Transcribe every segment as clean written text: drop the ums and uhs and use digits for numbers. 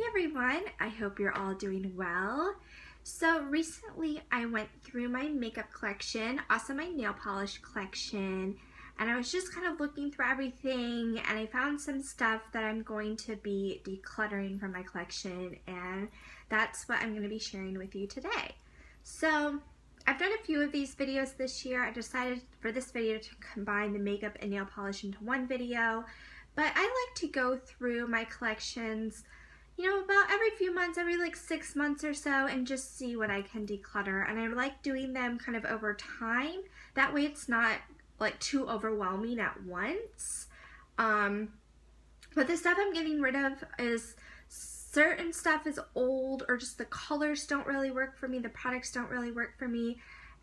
Hey everyone, I hope you're all doing well. So recently I went through my makeup collection, also my nail polish collection, and I was just kind of looking through everything and I found some stuff that I'm going to be decluttering from my collection, and that's what I'm going to be sharing with you today. So I've done a few of these videos this year. I decided for this video to combine the makeup and nail polish into one video, but I like to go through my collections about every few months, every like 6 months or so, and just see what I can declutter. And I like doing them kind of over time. That way it's not like too overwhelming at once. But the stuff I'm getting rid of is certain stuff is old, or just the colors don't really work for me, the products don't really work for me.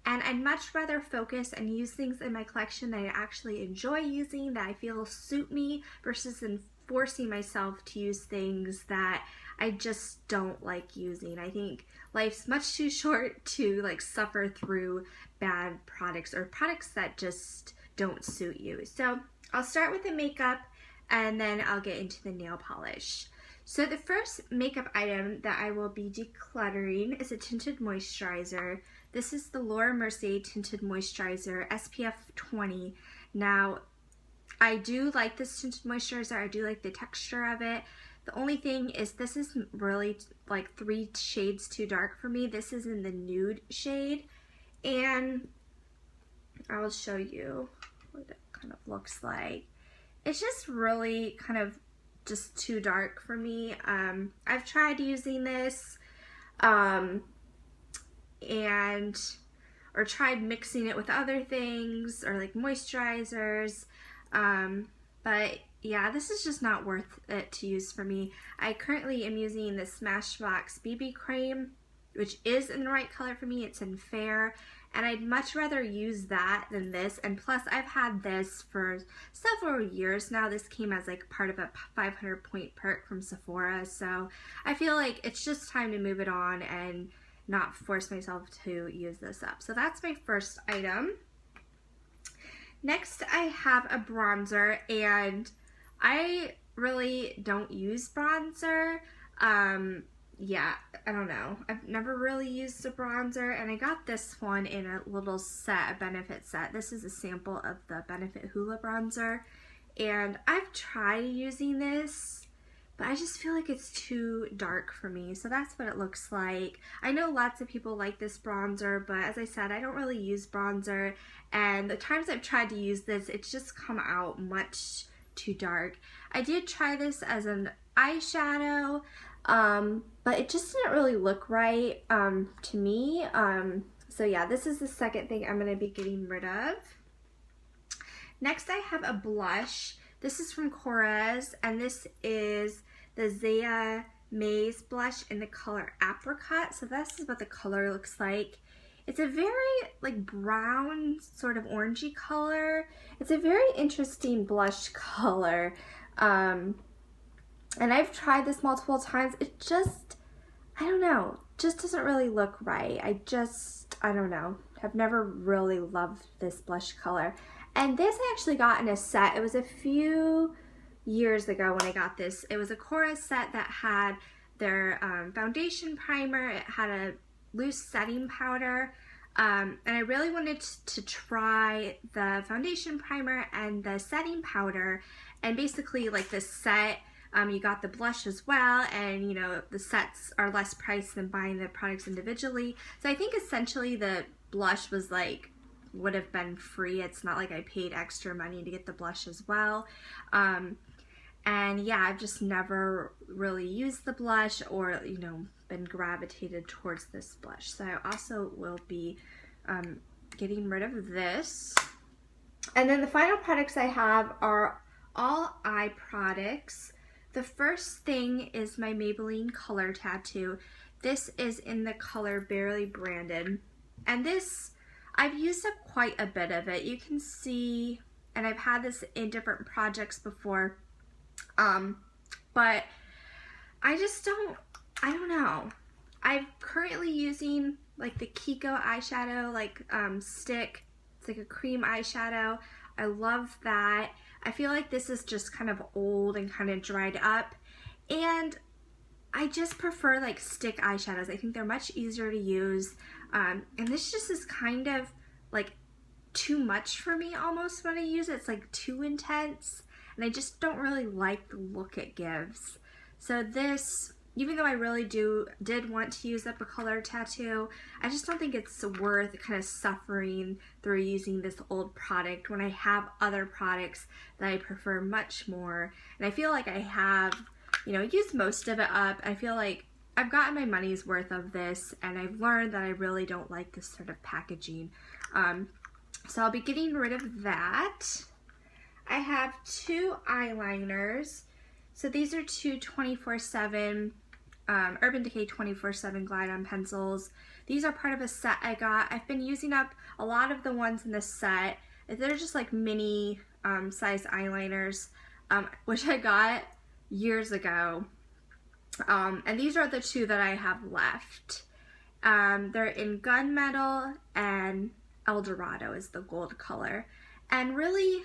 And I'd much rather focus and use things in my collection that I actually enjoy using, that I feel suit me, versus forcing myself to use things that I just don't like using. I think life's much too short to like suffer through bad products or products that just don't suit you. So I'll start with the makeup and then I'll get into the nail polish. So the first makeup item that I will be decluttering is a tinted moisturizer. This is the Laura Mercier Tinted Moisturizer SPF 20. Now, I do like this tinted moisturizer. I do like the texture of it. The only thing is this is really like 3 shades too dark for me. This is in the nude shade, and I will show you what it kind of looks like. It's just really kind of just too dark for me. I've tried using this or tried mixing it with other things or like moisturizers. But yeah, this is just not worth it to use for me. I currently am using the Smashbox BB cream, which is in the right color for me. It's in fair, and I'd much rather use that than this. And plus, I've had this for several years now. This came as like part of a 500 point perk from Sephora, so I feel like it's just time to move it on and not force myself to use this up. So that's my first item. Next, I have a bronzer, and I really don't use bronzer. Yeah, I don't know. I've never really used a bronzer, and I got this one in a little set, a Benefit set. This is a sample of the Benefit Hoola bronzer, and I've tried using this, but I just feel like it's too dark for me. So that's what it looks like. I know lots of people like this bronzer, but as I said, I don't really use bronzer, and the times I've tried to use this, it's just come out much too dark. I did try this as an eyeshadow, but it just didn't really look right to me. So yeah, this is the second thing I'm going to be getting rid of. Next, I have a blush. This is from Korres, and this is the Zaya Maze blush in the color Apricot. So this is what the color looks like. It's a very like brown, sort of orangey color. It's a very interesting blush color. And I've tried this multiple times. It just, I don't know, just doesn't really look right. I don't know. I've never really loved this blush color. And this I actually got in a set. It was a few years ago when I got this. It was a Korres set that had their foundation primer. It had a loose setting powder. And I really wanted to try the foundation primer and the setting powder. And basically, like this set, you got the blush as well, and you know, the sets are less priced than buying the products individually. So I think essentially the blush was like, would have been free. It's not like I paid extra money to get the blush as well. And yeah, I've just never really used the blush or, you know, been gravitated towards this blush. So I also will be getting rid of this. And then the final products I have are all eye products. The first thing is my Maybelline Color Tattoo. This is in the color Barely Branded. And this, I've used up quite a bit of it. You can see, and I've had this in different projects before, but I don't know. I'm currently using like the Kiko eyeshadow, like stick. It's like a cream eyeshadow. I love that. I feel like this is just kind of old and kind of dried up, and I just prefer like stick eyeshadows. I think they're much easier to use. And this just is kind of like too much for me almost when I use it. It's like too intense, and I just don't really like the look it gives. So this, even though I really did want to use up a color tattoo, I just don't think it's worth kind of suffering through using this old product when I have other products that I prefer much more. And I feel like I have, you know, used most of it up. I feel like I've gotten my money's worth of this, and I've learned that I really don't like this sort of packaging. So I'll be getting rid of that. I have two eyeliners. So these are two 24/7 Urban Decay 24/7 Glide On pencils. These are part of a set I got. I've been using up a lot of the ones in this set. They're just like mini size eyeliners, which I got years ago. And these are the two that I have left. They're in Gunmetal, and Eldorado is the gold color. And really,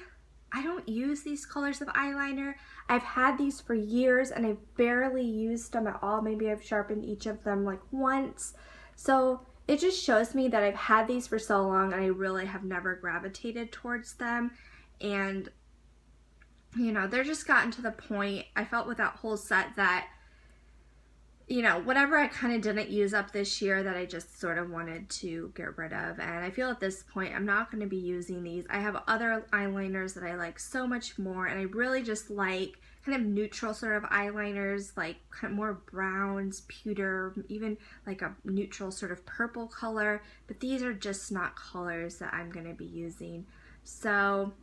I don't use these colors of eyeliner. I've had these for years and I've barely used them at all. Maybe I've sharpened each of them like once. So it just shows me that I've had these for so long and I really have never gravitated towards them. And, you know, they're just gotten to the point, I felt with that whole set that, you know, whatever I kind of didn't use up this year that I just sort of wanted to get rid of. And I feel at this point I'm not going to be using these. I have other eyeliners that I like so much more, and I really just like kind of neutral sort of eyeliners, like kind of more browns, pewter, even like a neutral sort of purple color. But these are just not colors that I'm going to be using. So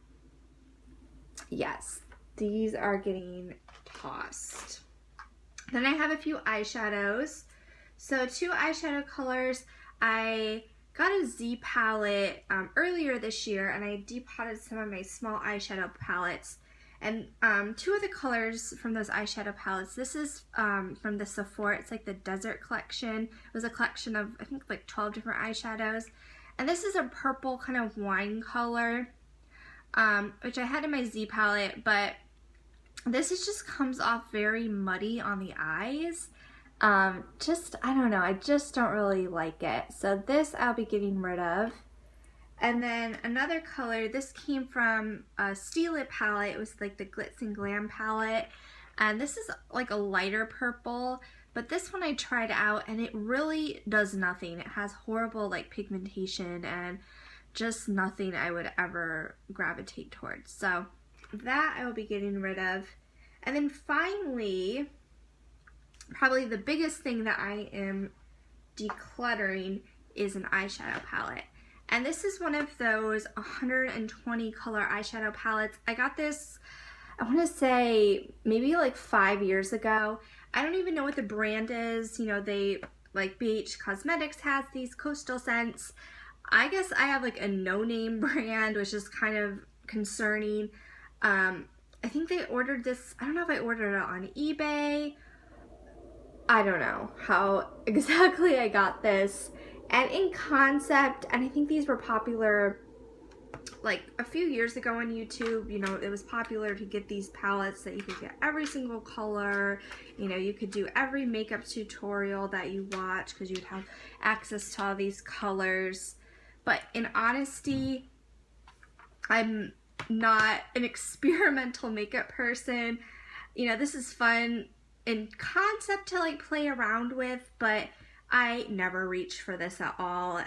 yes, these are getting tossed. Then I have a few eyeshadows. So two eyeshadow colors. I got a Z palette earlier this year, and I depotted some of my small eyeshadow palettes. And two of the colors from those eyeshadow palettes, this is from the Sephora. It's like the Desert collection. It was a collection of, I think, like 12 different eyeshadows. And this is a purple kind of wine color, which I had in my Z palette, but this just comes off very muddy on the eyes. I don't know, I just don't really like it. So this I'll be getting rid of. And then another color, this came from a Steal It palette. It was like the Glitz and Glam palette. And this is like a lighter purple, but this one I tried out and it really does nothing. It has horrible like pigmentation and just nothing I would ever gravitate towards. So that I will be getting rid of. And then finally, probably the biggest thing that I am decluttering is an eyeshadow palette. And this is one of those 120 color eyeshadow palettes. I got this, I want to say maybe like 5 years ago. I don't even know what the brand is. You know, they, like BH Cosmetics has these Coastal Scents. I guess I have like a no-name brand, which is kind of concerning. I think they ordered this, I don't know if I ordered it on eBay. I don't know how exactly I got this. And in concept, and I think these were popular like a few years ago on YouTube. You know, it was popular to get these palettes that you could get every single color. You know, you could do every makeup tutorial that you watch because you would have access to all these colors. But in honesty, I'm not an experimental makeup person. You know, this is fun in concept to like play around with, but I never reach for this at all.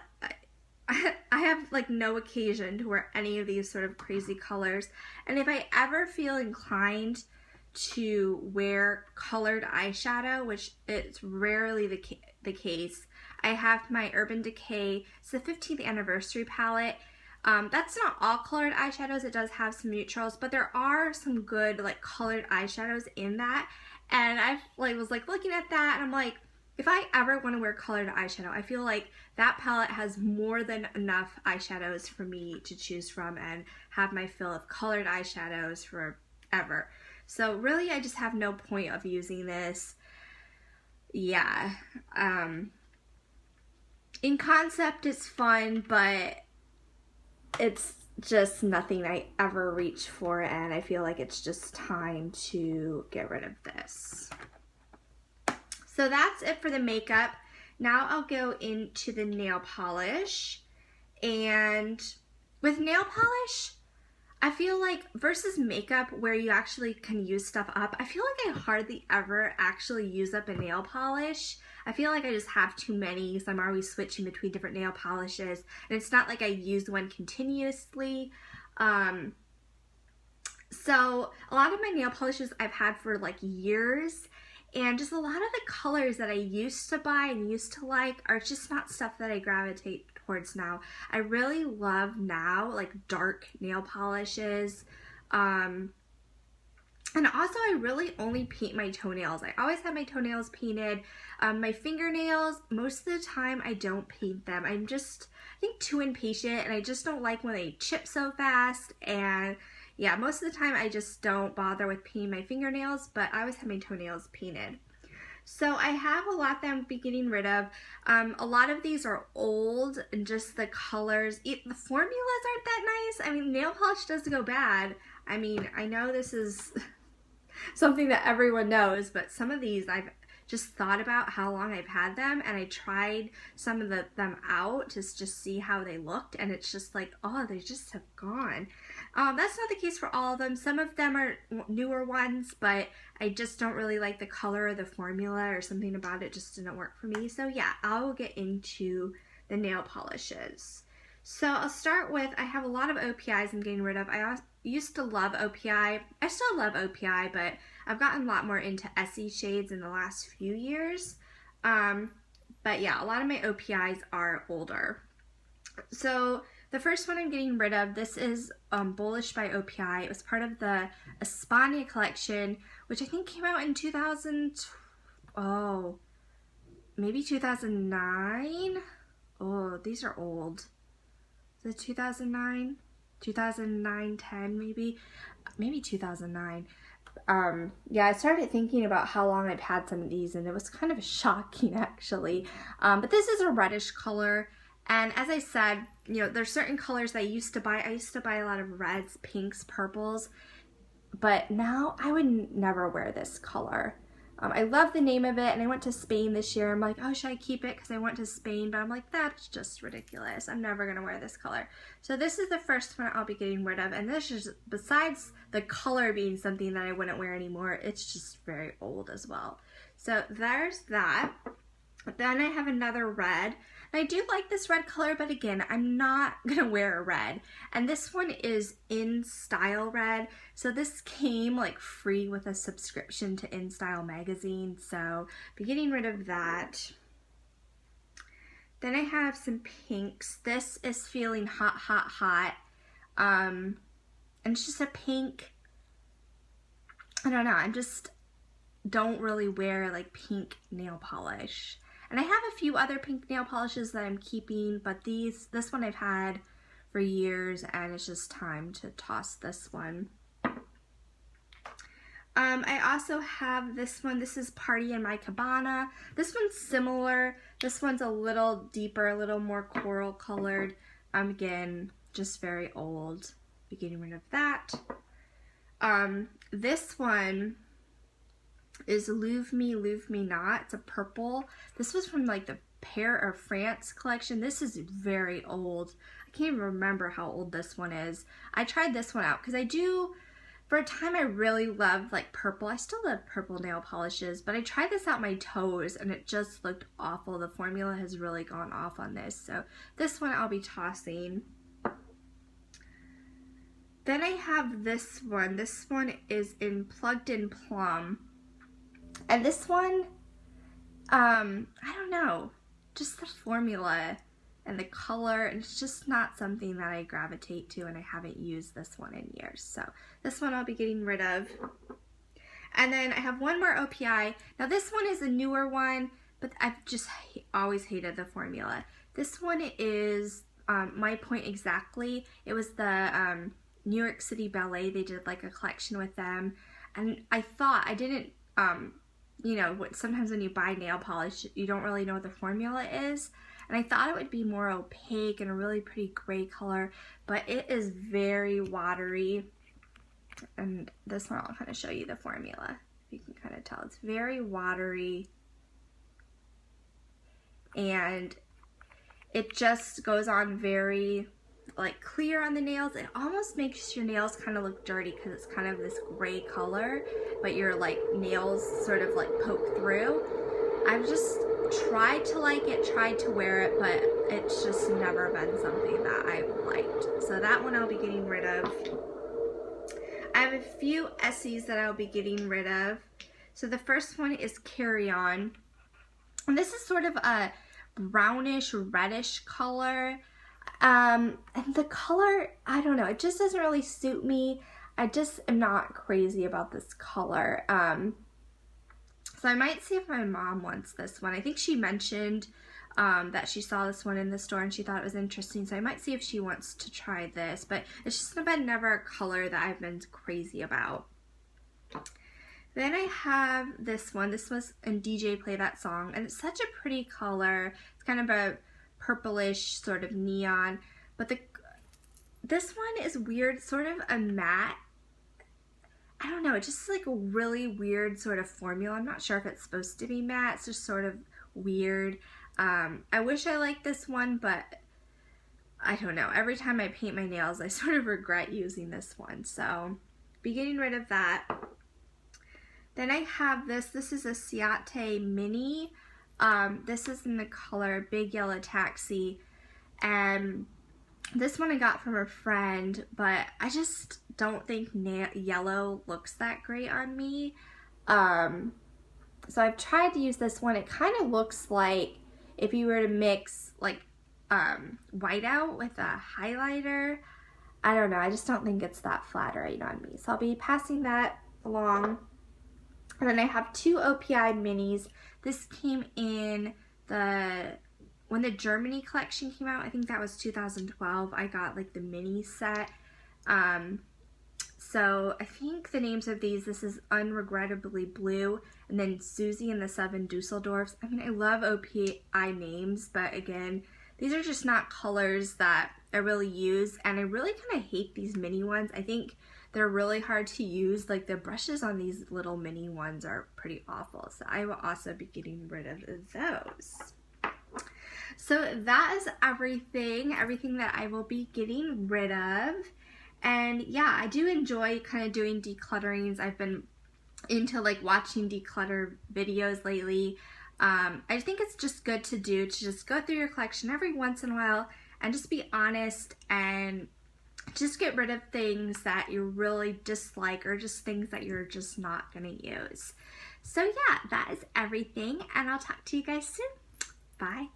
I have like no occasion to wear any of these sort of crazy colors. And if I ever feel inclined to wear colored eyeshadow, which it's rarely the case, I have my Urban Decay, it's the 15th anniversary palette. That's not all colored eyeshadows. It does have some neutrals, but there are some good like colored eyeshadows in that. And I was like looking at that and I'm like, if I ever want to wear colored eyeshadow, I feel like that palette has more than enough eyeshadows for me to choose from and have my fill of colored eyeshadows forever. So really, I just have no point of using this. Yeah. In concept, it's fun, but it's just nothing I ever reach for, and I feel like it's just time to get rid of this. So that's it for the makeup. Now I'll go into the nail polish. And with nail polish, I feel like versus makeup where you actually can use stuff up, I feel like I hardly ever actually use up a nail polish. I feel like I just have too many, so I'm always switching between different nail polishes. And it's not like I use one continuously. So a lot of my nail polishes I've had for like years, and just a lot of the colors that I used to buy and used to like are just not stuff that I gravitate towards now. I really love now like dark nail polishes. And also I really only paint my toenails. I always have my toenails painted. My fingernails, most of the time I don't paint them. I'm just, I think, too impatient, and I just don't like when they chip so fast. And yeah, most of the time I just don't bother with painting my fingernails, but I always have my toenails painted. So I have a lot that I'm getting rid of. A lot of these are old, and just the colors, the formulas aren't that nice. I mean, nail polish does go bad. I mean, I know this is something that everyone knows, but some of these I've just thought about how long I've had them, and I tried some of them out to just see how they looked, and it's just like, oh, they just have gone. That's not the case for all of them. Some of them are newer ones, but I just don't really like the color or the formula, or something about it just didn't work for me. So yeah, I will get into the nail polishes. So I'll start with, I have a lot of OPIs I'm getting rid of. I used to love OPI. I still love OPI, but I've gotten a lot more into SE shades in the last few years. But yeah, a lot of my OPIs are older. So the first one I'm getting rid of, this is Bullish by OPI. It was part of the Espana collection, which I think came out in maybe 2009? Oh, these are old. Is it 2009? 2009, 10 maybe? Maybe 2009. Yeah, I started thinking about how long I've had some of these, and it was kind of shocking actually. But this is a reddish color. And as I said, you know, there's certain colors that I used to buy. I used to buy a lot of reds, pinks, purples, but now I would never wear this color. I love the name of it, and I went to Spain this year. I'm like, oh, should I keep it because I went to Spain? But I'm like, that's just ridiculous. I'm never going to wear this color. So this is the first one I'll be getting rid of, and this is, besides the color being something that I wouldn't wear anymore, it's just very old as well. So there's that. Then I have another red. I do like this red color, but again, I'm not gonna wear a red. And this one is In Style Red. So this came like free with a subscription to In Style magazine. So be getting rid of that. Then I have some pinks. This is Feeling Hot, Hot, Hot. And it's just a pink. I don't know, I just don't really wear like pink nail polish. And I have a few other pink nail polishes that I'm keeping, but this one I've had for years, and it's just time to toss this one. I also have this one. This is Party in My Cabana. This one's similar. This one's a little deeper, a little more coral colored. Again, just very old. Be getting rid of that. This one is Louvre Me Not. It's a purple. This was from like the Pear of France collection. This is very old. I can't even remember how old this one is. I tried this one out because I do, for a time I really loved like purple. I still love purple nail polishes, but I tried this out my toes and it just looked awful. The formula has really gone off on this. So this one I'll be tossing. Then I have this one. This one is in Plugged in Plum. And this one, I don't know, just the formula and the color, and it's just not something that I gravitate to, and I haven't used this one in years. So this one I'll be getting rid of. And then I have one more OPI. Now this one is a newer one, but I've just always hated the formula. This one is My Point Exactly. It was the New York City Ballet. They did like a collection with them, and I thought, I didn't, you know, sometimes when you buy nail polish, you don't really know what the formula is. And I thought it would be more opaque and a really pretty gray color, but it is very watery. And this one, I'll kind of show you the formula. You can kind of tell it's very watery. and it just goes on very like clear on the nails. It almost makes your nails kind of look dirty because it's kind of this gray color, but your like nails sort of like poke through. I've just tried to like it, tried to wear it, but it's just never been something that I've liked. So that one I'll be getting rid of. I have a few Essies that I'll be getting rid of. So the first one is Carry On. And this is sort of a brownish, reddish color. And the color, I don't know, it just doesn't really suit me. I just am not crazy about this color. So I might see if my mom wants this one. I think she mentioned that she saw this one in the store and she thought it was interesting. So I might see if she wants to try this. But it's just been never a color that I've been crazy about. Then I have this one. This was in DJ Play That Song. And it's such a pretty color. It's kind of a purplish sort of neon. But this one is weird. Sort of a matte. I don't know. It's just like a really weird sort of formula. I'm not sure if it's supposed to be matte. It's just sort of weird. I wish I liked this one, but I don't know. Every time I paint my nails, I sort of regret using this one. So, be getting rid of that. Then I have this. This is a Ciate Mini. This is in the color Big Yellow Taxi. And this one I got from a friend, but I just don't think yellow looks that great on me. So I've tried to use this one. It kind of looks like if you were to mix like whiteout with a highlighter. I don't know. I just don't think it's that flattering on me. So I'll be passing that along. And then I have two OPI minis. This came in when the Germany collection came out. I think that was 2012. I got like the mini set. So I think the names of these, this is Unregrettably Blue, and then Susie and the Seven Dusseldorfs. I mean, I love OPI names, but again, these are just not colors that I really use, and I really kind of hate these mini ones. I think they're really hard to use. Like the brushes on these little mini ones are pretty awful, so I will also be getting rid of those. So that is everything that I will be getting rid of. And yeah, I do enjoy kind of doing declutterings. I've been into like watching declutter videos lately. I think it's just good to do, to just go through your collection every once in a while and just be honest and just get rid of things that you really dislike or just things that you're just not going to use. So yeah, that is everything, and I'll talk to you guys soon. Bye.